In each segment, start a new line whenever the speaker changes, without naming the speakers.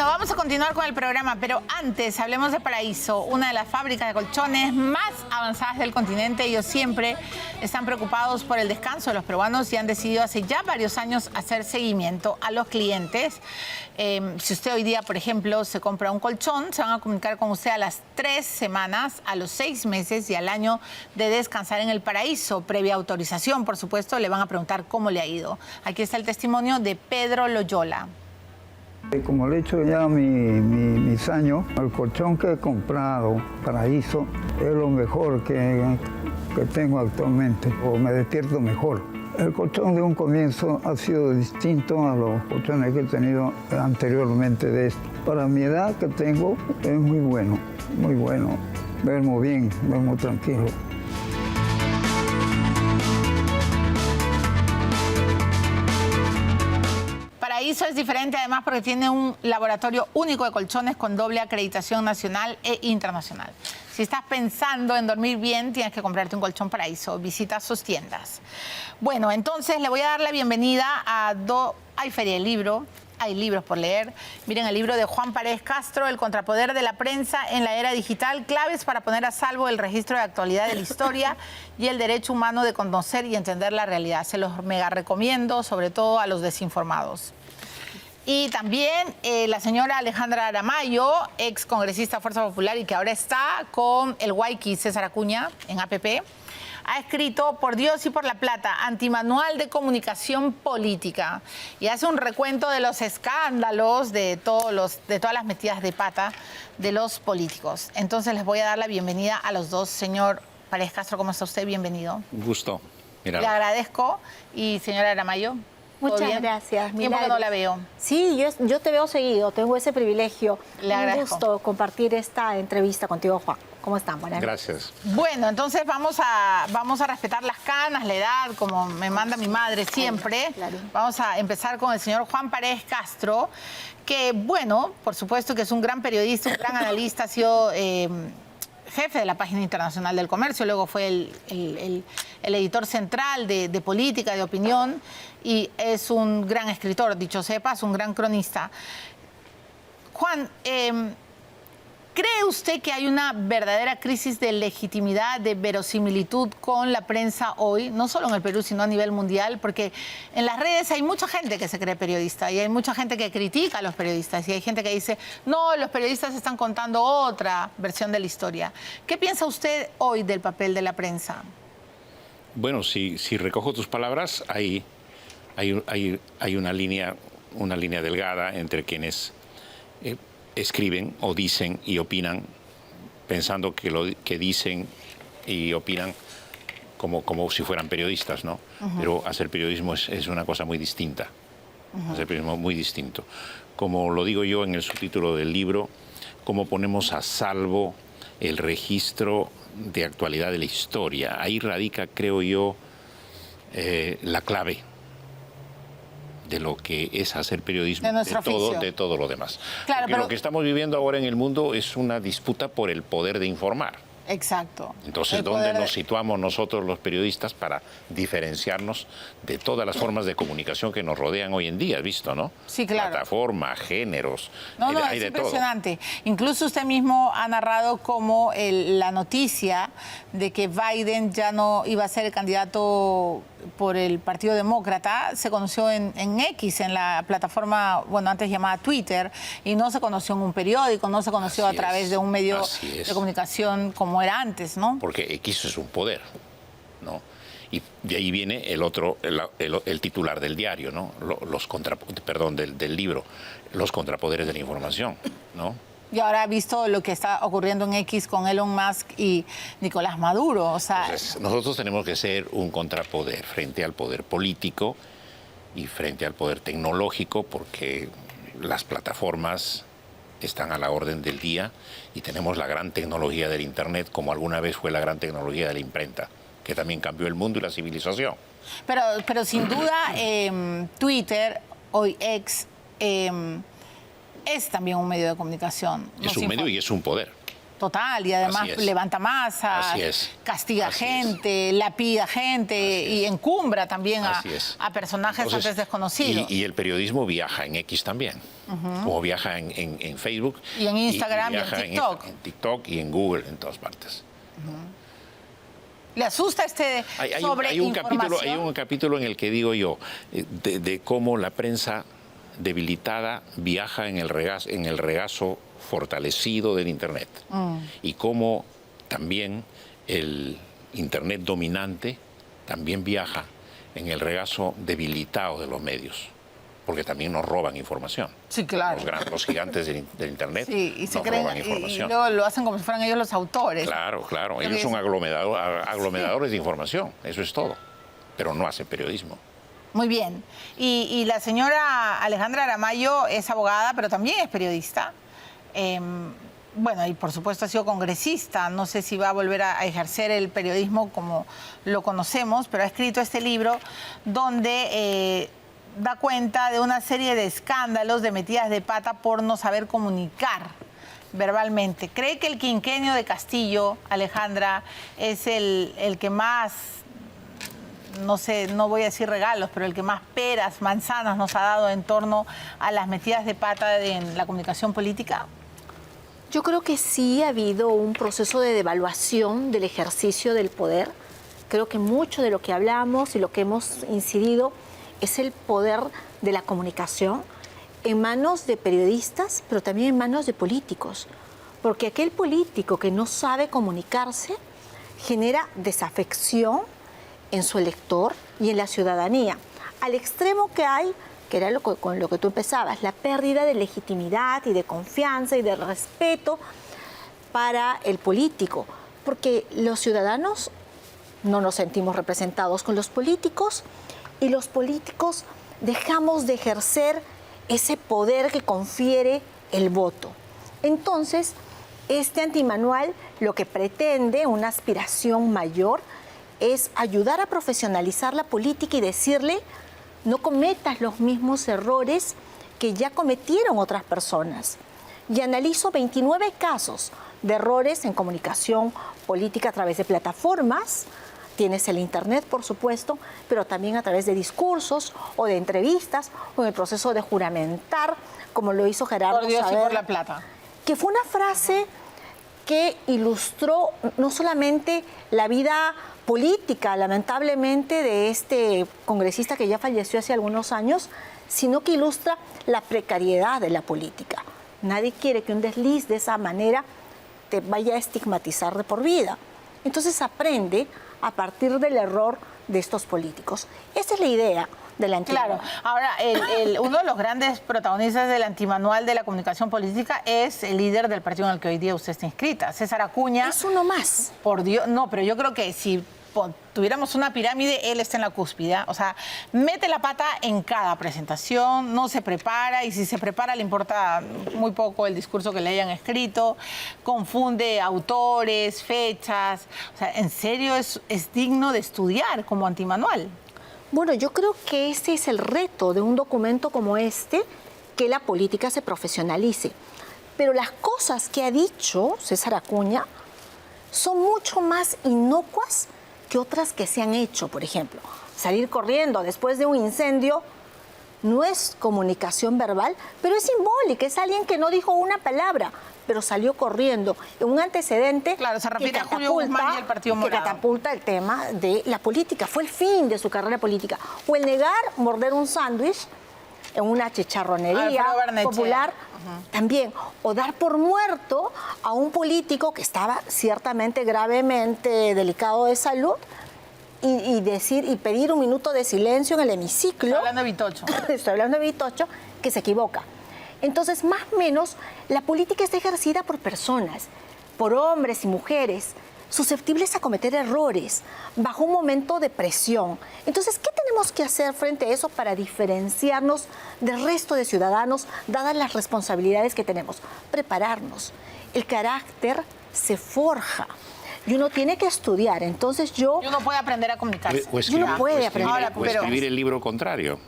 Bueno, vamos a continuar con el programa, pero antes hablemos de Paraíso, una de las fábricas de colchones más avanzadas del continente. Ellos siempre están preocupados por el descanso de los peruanos y han decidido hace ya varios años hacer seguimiento a los clientes. Si usted hoy día, por ejemplo, se compra un colchón, se van a comunicar con usted a las 3 semanas, a los 6 meses y al año de descansar en el Paraíso. Previa autorización, por supuesto, le van a preguntar cómo le ha ido. Aquí está el testimonio de Pedro Loyola.
Como le he hecho ya mis años, el colchón que he comprado, Paraíso, es lo mejor que tengo actualmente, o me despierto mejor. El colchón de un comienzo ha sido distinto a los colchones que he tenido anteriormente de esto. Para mi edad que tengo es muy bueno, muy bueno. Duermo bien, duermo tranquilo.
Paraíso es diferente además porque tiene un laboratorio único de colchones con doble acreditación nacional e internacional. Si estás pensando en dormir bien, tienes que comprarte un colchón Paraíso. Visita sus tiendas. Bueno, entonces le voy a dar la bienvenida a Hay Feria del Libro. Hay libros por leer. Miren el libro de Juan Paredes Castro, El contrapoder de la prensa en la era digital, claves para poner a salvo el registro de actualidad de la historia y el derecho humano de conocer y entender la realidad. Se los mega recomiendo, sobre todo a los desinformados. Y también la señora Alejandra Aramayo, ex congresista de Fuerza Popular y que ahora está con el Guayqui César Acuña en APP, ha escrito Por Dios y por la Plata, antimanual de comunicación política, y hace un recuento de los escándalos, de todas las metidas de pata de los políticos. Entonces les voy a dar la bienvenida a los dos. Señor Paredes Castro, ¿cómo está usted? Bienvenido.
Un gusto.
Le agradezco. Y señora Aramayo.
Muchas gracias.
Tiempo que no la veo.
Sí, yo te veo seguido, tengo ese privilegio.
Le agradezco.
Un gusto compartir esta entrevista contigo, Juan. ¿Cómo están? Buenas noches.
Gracias.
Bueno, entonces vamos a respetar las canas, la edad, como me manda mi madre siempre.
Claro.
Vamos a empezar con el señor Juan Paredes Castro, que, bueno, por supuesto que es un gran periodista, un gran analista, ha sido jefe de la Página Internacional del Comercio, luego fue el editor central de política, de opinión, y es un gran escritor, dicho sepas, un gran cronista. Juan, ¿cree usted que hay una verdadera crisis de legitimidad, de verosimilitud con la prensa hoy, no solo en el Perú, sino a nivel mundial? Porque en las redes hay mucha gente que se cree periodista y hay mucha gente que critica a los periodistas y hay gente que dice, no, los periodistas están contando otra versión de la historia. ¿Qué piensa usted hoy del papel de la prensa?
Bueno, si recojo tus palabras, hay una línea delgada entre quienes escriben o dicen y opinan pensando que lo que dicen y opinan como si fueran periodistas, ¿no? Pero hacer periodismo es una cosa muy distinta. Hacer periodismo muy distinto. Como lo digo yo en el subtítulo del libro, cómo ponemos a salvo el registro de actualidad de la historia. Ahí radica, creo yo, la clave de lo que es hacer periodismo, de todo lo demás.
Claro,
porque lo que estamos viviendo ahora en el mundo es una disputa por el poder de informar.
Exacto.
Entonces, ¿dónde nos situamos nosotros los periodistas para diferenciarnos de todas las formas de comunicación que nos rodean hoy en día? ¿Has visto, no?
Sí, claro.
Plataformas, géneros, hay
es
de
impresionante. Todo. Incluso usted mismo ha narrado como la noticia de que Biden ya no iba a ser el candidato por el Partido Demócrata se conoció en X, en la plataforma, bueno, antes llamada Twitter, y no se conoció en un periódico, no se conoció a través de un medio de comunicación como era antes, ¿no?
Porque X es un poder, ¿no? Y de ahí viene el titular del diario, ¿no? Del libro, los contrapoderes de la información, ¿no?
Y ahora ha visto lo que está ocurriendo en X con Elon Musk y Nicolás Maduro, o sea...
Entonces, nosotros tenemos que ser un contrapoder frente al poder político y frente al poder tecnológico, porque las plataformas están a la orden del día y tenemos la gran tecnología del Internet, como alguna vez fue la gran tecnología de la imprenta, que también cambió el mundo y la civilización.
Pero sin duda, Twitter, hoy X... es también un medio de comunicación.
Es un medio y es un poder.
Total, y además
Así es.
levanta masas,
Así es.
castiga
Así es.
gente, lapida gente y encumbra también
Así es.
a personajes
Entonces,
antes desconocidos.
Y el periodismo viaja en X también, o viaja en Facebook.
Y en Instagram y en
viaja
TikTok.
En TikTok y en Google, en todas partes.
¿Le asusta este
Hay un capítulo en el que digo yo de cómo la prensa debilitada viaja en el regazo fortalecido del Internet y cómo también el Internet dominante también viaja en el regazo debilitado de los medios, porque también nos roban información.
Sí, claro.
Los gigantes del Internet
Sí, y se
nos
creen,
roban
y
información.
luego lo hacen como si fueran ellos los autores.
Claro.
Porque
Ellos son
es-
aglomeradores de información, eso es todo. Pero no hacen periodismo.
Muy bien. Y la señora Alejandra Aramayo es abogada, pero también es periodista. Bueno, y por supuesto ha sido congresista. No sé si va a volver a ejercer el periodismo como lo conocemos, pero ha escrito este libro donde da cuenta de una serie de escándalos, de metidas de pata por no saber comunicar verbalmente. ¿Cree que el quinquenio de Castillo, Alejandra, es el que más, no sé, no voy a decir regalos, pero el que más peras, manzanas nos ha dado en torno a las metidas de pata en la comunicación política?
Yo creo que sí ha habido un proceso de devaluación del ejercicio del poder. Creo que mucho de lo que hablamos y lo que hemos incidido es el poder de la comunicación en manos de periodistas, pero también en manos de políticos. Porque aquel político que no sabe comunicarse genera desafección en su elector y en la ciudadanía. Al extremo que hay, que era con lo que tú empezabas, la pérdida de legitimidad y de confianza y de respeto para el político. Porque los ciudadanos no nos sentimos representados con los políticos y los políticos dejamos de ejercer ese poder que confiere el voto. Entonces, este antimanual lo que pretende, una aspiración mayor, es ayudar a profesionalizar la política y decirle: no cometas los mismos errores que ya cometieron otras personas. Y analizo 29 casos de errores en comunicación política a través de plataformas. Tienes el Internet, por supuesto, pero también a través de discursos o de entrevistas o en el proceso de juramentar, como lo hizo Gerardo
Por Dios y
Saavedra,
por la plata.
que fue una frase que ilustró no solamente la vida política, lamentablemente, de este congresista que ya falleció hace algunos años, sino que ilustra la precariedad de la política. Nadie quiere que un desliz de esa manera te vaya a estigmatizar de por vida. Entonces aprende a partir del error de estos políticos. Esa es la idea del antimanual.
Claro. Ahora, uno de los grandes protagonistas del antimanual de la comunicación política es el líder del partido en el que hoy día usted está inscrita, César Acuña.
Es uno más.
Por Dios, no, pero yo creo que si tuviéramos una pirámide, él está en la cúspide. O sea, mete la pata en cada presentación, no se prepara, y si se prepara le importa muy poco el discurso que le hayan escrito, confunde autores, fechas. O sea, en serio es digno de estudiar como antimanual.
Bueno, yo creo que ese es el reto de un documento como este, que la política se profesionalice. Pero las cosas que ha dicho César Acuña son mucho más inocuas que otras que se han hecho. Por ejemplo, salir corriendo después de un incendio no es comunicación verbal, pero es simbólica. Es alguien que no dijo una palabra, pero salió corriendo. Un antecedente
Claro, se refiere
que
a Julio Guzmán y el Partido Morado.
Que catapulta el tema de la política. Fue el fin de su carrera política. O el negar morder un sándwich en una chicharronería
Alfredo Barnechea.
popular, también. O dar por muerto a un político que estaba ciertamente gravemente delicado de salud y decir y pedir un minuto de silencio en el hemiciclo.
Estoy hablando de Vitocho.
Estoy hablando de Vitocho, que se equivoca. Entonces, más o menos, la política está ejercida por personas, por hombres y mujeres, susceptibles a cometer errores, bajo un momento de presión. Entonces, ¿qué tenemos que hacer frente a eso para diferenciarnos del resto de ciudadanos, dadas las responsabilidades que tenemos? Prepararnos. El carácter se forja y uno tiene que estudiar. Entonces
Y uno puede aprender a comunicarse.
O escribir,
Uno puede aprender
a
o escribir el libro contrario.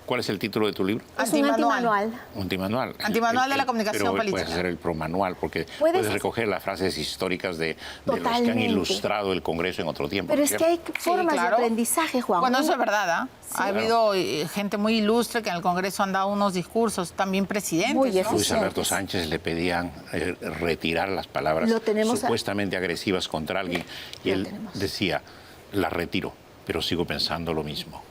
¿Cuál es el título de tu libro?
Es un antimanual.
Antimanual.
Antimanual de la comunicación
pero
política.
Puedes hacer el promanual, porque puedes recoger las frases históricas de los que han ilustrado el Congreso en otro tiempo.
Pero es que hay formas de
claro.
aprendizaje, Juan.
Bueno, eso es verdad, ¿ah? Ha habido gente muy ilustre que en el Congreso han dado unos discursos, también presidentes,
Muy
¿no?
Luis Alberto Sánchez le pedían retirar las palabras
Lo tenemos
supuestamente agresivas contra alguien y
Lo
él
tenemos.
decía, las retiro, pero sigo pensando lo mismo.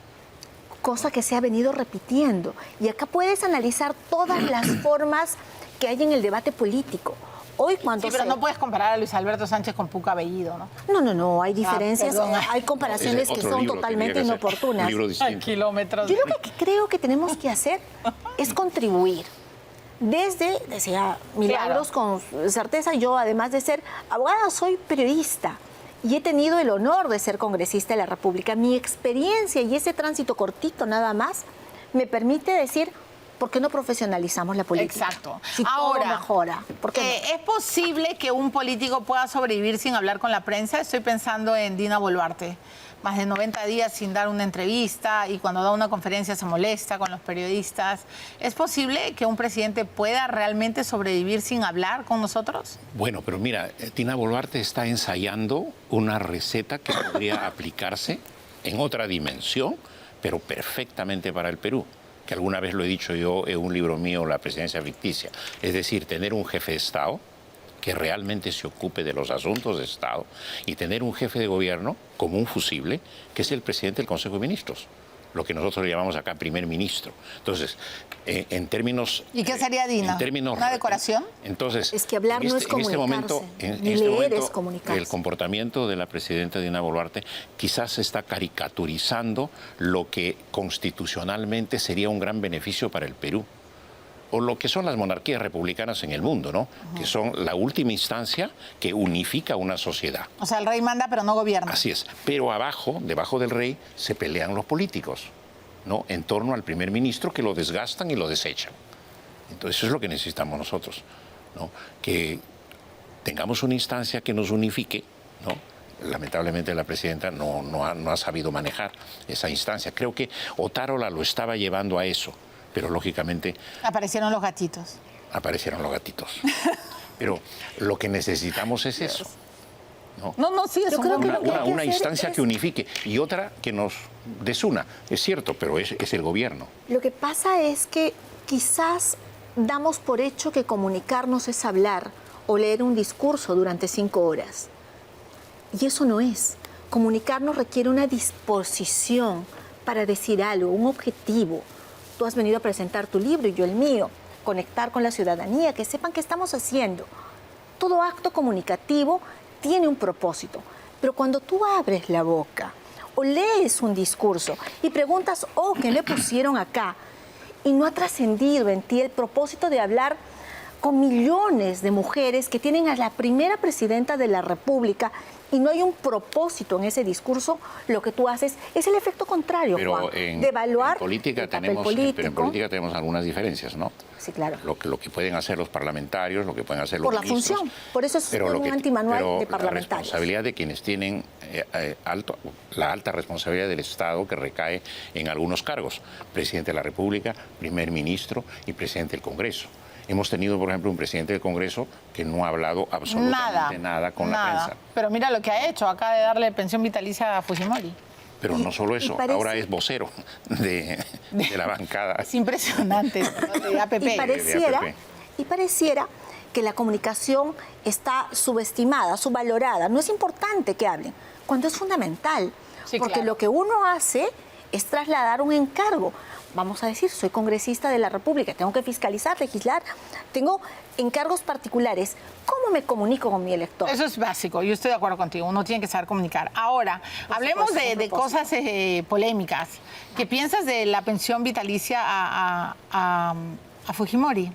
Cosa que se ha venido repitiendo. Y acá puedes analizar todas las formas que hay en el debate político. Hoy cuando
Sí, pero no puedes comparar a Luis Alberto Sánchez con Puca Bellido, ¿no?
No, hay diferencias,
perdón.
hay comparaciones
Ese
que
otro
son
libro
totalmente
tendría que ser
inoportunas.
un libro distinto.
Kilómetros.
Yo lo que creo que tenemos que hacer es contribuir. Decía Milagros con certeza, yo además de ser abogada soy periodista y he tenido el honor de ser congresista de la República. Mi experiencia y ese tránsito cortito nada más me permite decir, ¿por qué no profesionalizamos la política?
Exacto.
Si
Ahora,
todo mejora, ¿por qué no?
¿es posible que un político pueda sobrevivir sin hablar con la prensa? Estoy pensando en Dina Boluarte. Más de 90 días sin dar una entrevista y cuando da una conferencia se molesta con los periodistas. ¿Es posible que un presidente pueda realmente sobrevivir sin hablar con nosotros?
Bueno, pero mira, Dina Boluarte está ensayando una receta que podría aplicarse en otra dimensión, pero perfectamente para el Perú, que alguna vez lo he dicho yo en un libro mío, La presidencia ficticia. Es decir, tener un jefe de Estado que realmente se ocupe de los asuntos de Estado y tener un jefe de gobierno como un fusible, que es el presidente del Consejo de Ministros, lo que nosotros llamamos acá primer ministro. Entonces, en términos...
¿Y qué sería Dina?
En términos,
¿Una decoración?
Entonces,
Es que hablar no es
en este momento,
comunicarse, ni leer es comunicarse.
el comportamiento de la presidenta Dina Boluarte quizás está caricaturizando lo que constitucionalmente sería un gran beneficio para el Perú, o lo que son las monarquías republicanas en el mundo, ¿no? Que son la última instancia que unifica una sociedad.
O sea, el rey manda pero no gobierna.
Así es. Pero abajo, debajo del rey, se pelean los políticos, ¿no? En torno al primer ministro, que lo desgastan y lo desechan. Entonces, eso es lo que necesitamos nosotros, ¿no? Que tengamos una instancia que nos unifique, ¿no? Lamentablemente la presidenta no ha sabido manejar esa instancia. Creo que Otárola lo estaba llevando a eso, pero lógicamente
Aparecieron los gatitos.
aparecieron los gatitos. Pero lo que necesitamos es eso.
No, sí, es
Yo creo que lo que hay que
Una
hacer
instancia
es-
que unifique y otra que nos desuna. Es cierto, pero es el gobierno.
Lo que pasa es que quizás damos por hecho que comunicarnos es hablar o leer un discurso durante 5 horas. Y eso no es. Comunicarnos requiere una disposición para decir algo, un objetivo. Tú has venido a presentar tu libro y yo el mío. Conectar con la ciudadanía, que sepan qué estamos haciendo. Todo acto comunicativo tiene un propósito. Pero cuando tú abres la boca o lees un discurso y preguntas, oh, ¿qué le pusieron acá? Y no ha trascendido en ti el propósito de hablar con millones de mujeres que tienen a la primera presidenta de la República y no hay un propósito en ese discurso, lo que tú haces es el efecto contrario,
Pero
Juan,
en,
de evaluar
en política
el papel
tenemos,
político.
pero en política tenemos algunas diferencias, ¿no?
Sí, claro.
Lo que pueden hacer los parlamentarios, lo que pueden hacer los
Por la
ministros.
función. Por eso es
pero
un
lo que-
antimanual
pero
de
la
parlamentarios.
responsabilidad de quienes tienen la alta responsabilidad del Estado que recae en algunos cargos. Presidente de la República, primer ministro y presidente del Congreso. Hemos tenido, por ejemplo, un presidente del Congreso que no ha hablado absolutamente nada con la prensa.
Pero mira lo que ha hecho, acaba de darle pensión vitalicia a Fujimori.
Pero no solo eso,
parece-
ahora es vocero de la bancada.
Es impresionante, ¿no? De APP.
Y pareciera que la comunicación está subestimada, subvalorada. No es importante que hablen, cuando es fundamental.
Sí,
porque
claro.
lo que uno hace es trasladar un encargo. Vamos a decir, soy congresista de la República, tengo que fiscalizar, legislar, tengo encargos particulares. ¿Cómo me comunico con mi elector?
Eso es básico, yo estoy de acuerdo contigo, uno tiene que saber comunicar. Ahora, hablemos
supuesto,
de
por
cosas polémicas. ¿Qué piensas de la pensión vitalicia a Fujimori?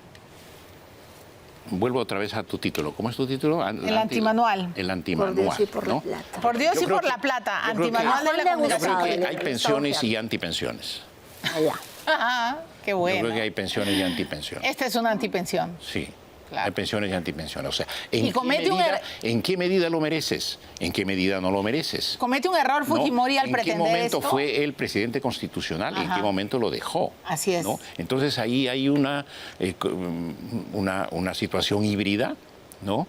Vuelvo otra vez a tu título. ¿Cómo es tu título?
El antimanual.
El antimanual.
Por Dios y por la
¿no?
plata.
Por Dios
Yo
y
creo
por
que-
la plata,
yo creo que-
antimanual de
Juan
la
le ha
Yo
comunicación.
creo que
Gustavo,
hay
el
pensiones
Estado
y antipensiones.
Allá.
Ajá, qué
Yo
bueno.
creo que hay pensiones y antipensiones.
Esta es una antipensión.
Sí.
Claro.
Hay pensiones y antipensiones. O sea,
Y comete
¿en qué medida lo mereces? ¿En qué medida no lo mereces?
Comete un error Fujimori al pretender esto.
¿En qué momento fue el presidente constitucional y en qué momento lo dejó?
Así es.
¿no? Entonces ahí hay una situación híbrida, ¿no?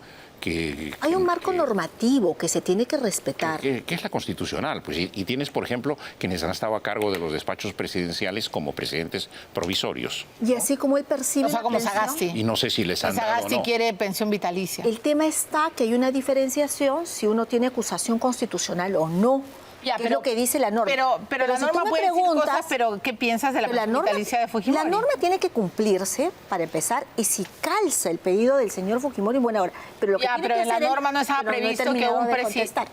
Hay un marco normativo que se tiene que respetar.
Que es la constitucional. Pues, y tienes, por ejemplo, quienes han estado a cargo de los despachos presidenciales como presidentes provisorios.
Y así como él percibe
O sea, como
la pensión,
Sagasti.
Y no sé si les han dado o
Sagasti
no.
quiere pensión vitalicia.
el tema está que hay una diferenciación si uno tiene acusación constitucional o no.
Ya,
que es lo que dice la norma.
Pero la
si tú
norma
me
puede decir
preguntas,
cosas, pero ¿qué piensas de la
pero
pensión vitalicia de Fujimori?
La norma tiene que cumplirse, para empezar, y si calza el pedido del señor Fujimori, buena hora. Pero lo que tiene
pero
que
en la
hacer él-
norma no estaba
pero he
previsto que
terminado
un
de
presidente...
contestar.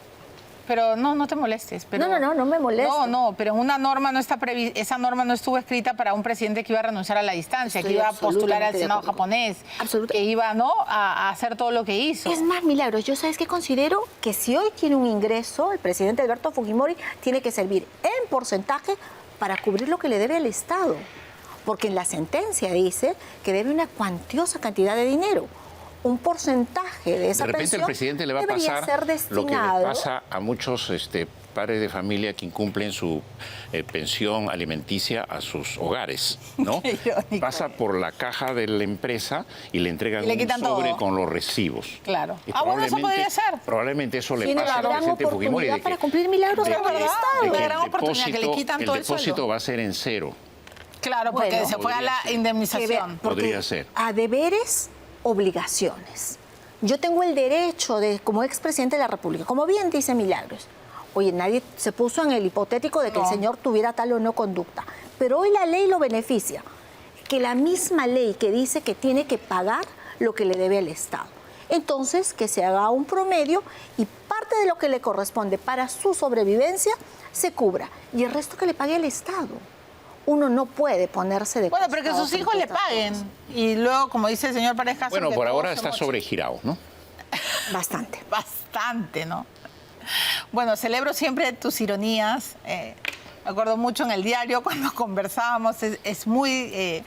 Pero no te molestes. Pero,
No me molesto.
No, pero en una norma no está esa norma no estuvo escrita para un presidente que iba a renunciar a la distancia,
Estoy
que iba a postular al
absolutamente de
Senado
acuerdo.
japonés,
Absolutamente.
que iba a hacer todo lo que hizo.
Es más, Milagros, yo sabes que considero que si hoy tiene un ingreso, el presidente Alberto Fujimori tiene que servir en porcentaje para cubrir lo que le debe al Estado. Porque en la sentencia dice que debe una cuantiosa cantidad de dinero. Un porcentaje de esa
De repente
pensión
el presidente le va a
debería
pasar
ser
lo que le
destinado.
pasa a muchos padres de familia que incumplen su pensión alimenticia a sus hogares, ¿no?
Qué irónico.
Pasa por la caja de la empresa y le entregan
Y le
un
quitan
sobre
todo.
con los recibos.
Claro.
Y
Bueno, eso podría ser.
Probablemente eso le
Tiene
pasa
la
al
gran
presidente Fujimori.
oportunidad
de que-
para cumplir milagros
de
con el
que-
Estado.
de
Una
que
gran oportunidad, que le quitan todo el sueldo.
depósito va a ser en cero.
Claro, porque
Bueno,
se fue a
podría
la
ser.
Que vea,
indemnización.
porque
Podría ser.
A deberes, obligaciones. Yo tengo el derecho de, como expresidente de la República, como bien dice Milagros. Oye, nadie se puso en el hipotético de que el
No.
señor tuviera tal o no conducta. Pero hoy la ley lo beneficia. Que la misma ley que dice que tiene que pagar lo que le debe al Estado. Entonces, que se haga un promedio y parte de lo que le corresponde para su sobrevivencia se cubra. Y el resto que le pague el Estado. Uno no puede ponerse de
Bueno, pero que
costado
sus hijos le
frente a otras
paguen.
cosas.
Y luego, como dice el señor Párez Castro...
Bueno,
que
por
todo
ahora
se
está
moche.
sobregirado, ¿no?
Bastante.
Bastante, ¿no? Bueno, celebro siempre tus ironías. Me acuerdo mucho en el diario cuando conversábamos. Es muy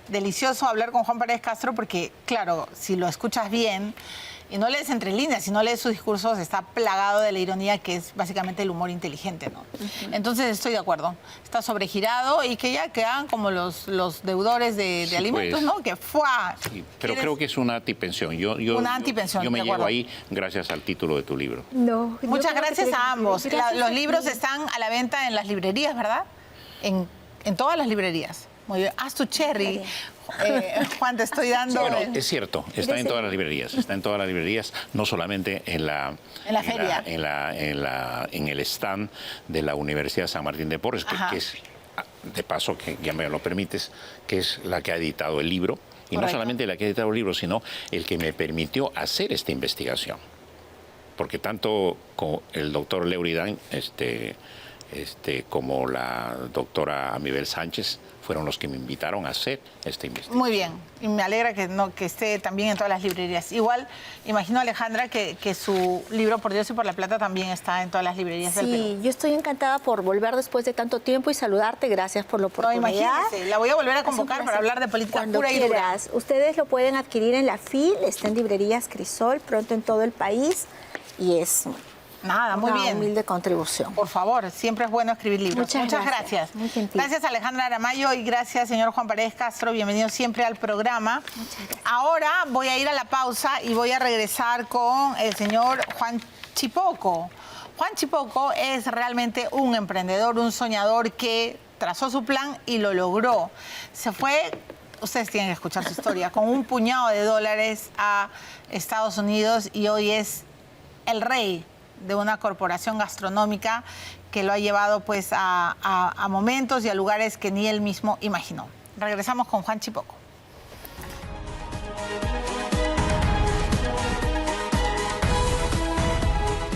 delicioso hablar con Juan Párez Castro porque, claro, si lo escuchas bien y no lees entre líneas, si no lees sus discursos, está plagado de la ironía que es básicamente el humor inteligente, ¿no? Entonces estoy de acuerdo. Está sobregirado y que ya quedan como los deudores de
Sí,
alimentos,
pues.
¿no? Que ¡fua!
Sí, pero
¿Quieres?
creo que es una antipensión.
Una antipensión,
Yo me
de
llevo
acuerdo.
ahí gracias al título de tu libro.
No,
Muchas
yo creo que
gracias
tiene que
a ambos.
cumplir. Gracias
Los
a
libros
ti.
están a la venta en las librerías, ¿verdad? En todas las librerías. Muy bien. Haz tu cherry. Juan, te estoy dando...
Bueno, es cierto, está en todas las librerías, está en todas las librerías, no solamente en la
feria.
en el stand de la Universidad San Martín de Porres,
Ajá.
que es, de paso, que ya me lo permites, que es la que ha editado el libro, y no
Correcto.
solamente la que ha editado el libro, sino el que me permitió hacer esta investigación. Porque tanto el doctor Leuridán como la doctora Amibel Sánchez fueron los que me invitaron a hacer esta investigación.
Muy bien. Y me alegra que esté también en todas las librerías. Igual, imagino, Alejandra, que su libro Por Dios y por la Plata también está en todas las librerías del Perú.
Sí, yo estoy encantada por volver después de tanto tiempo y saludarte. Gracias por la
No,
oportunidad.
imagínese, la voy a volver a
Es un
convocar para
placer.
hablar de política
Cuando
pura y dura.
quieras. Ustedes lo pueden adquirir en la FIL, está en librerías Crisol, pronto en todo el país y es
Nada, muy
una
bien.
humilde contribución.
Por favor, siempre es bueno escribir libros.
Muchas gracias.
gracias.
Muy gentil.
Gracias, Alejandra Aramayo, y gracias, señor Juan Párez Castro. Bienvenido siempre al programa.
Muchas gracias.
Ahora voy a ir a la pausa y voy a regresar con el señor Juan Chipoco. Juan Chipoco es realmente un emprendedor, un soñador que trazó su plan y lo logró. Se fue... Ustedes tienen que escuchar su historia, con un puñado de dólares a Estados Unidos y hoy es el rey de una corporación gastronómica que lo ha llevado pues a momentos y a lugares que ni él mismo imaginó. Regresamos con Juan Chipoco.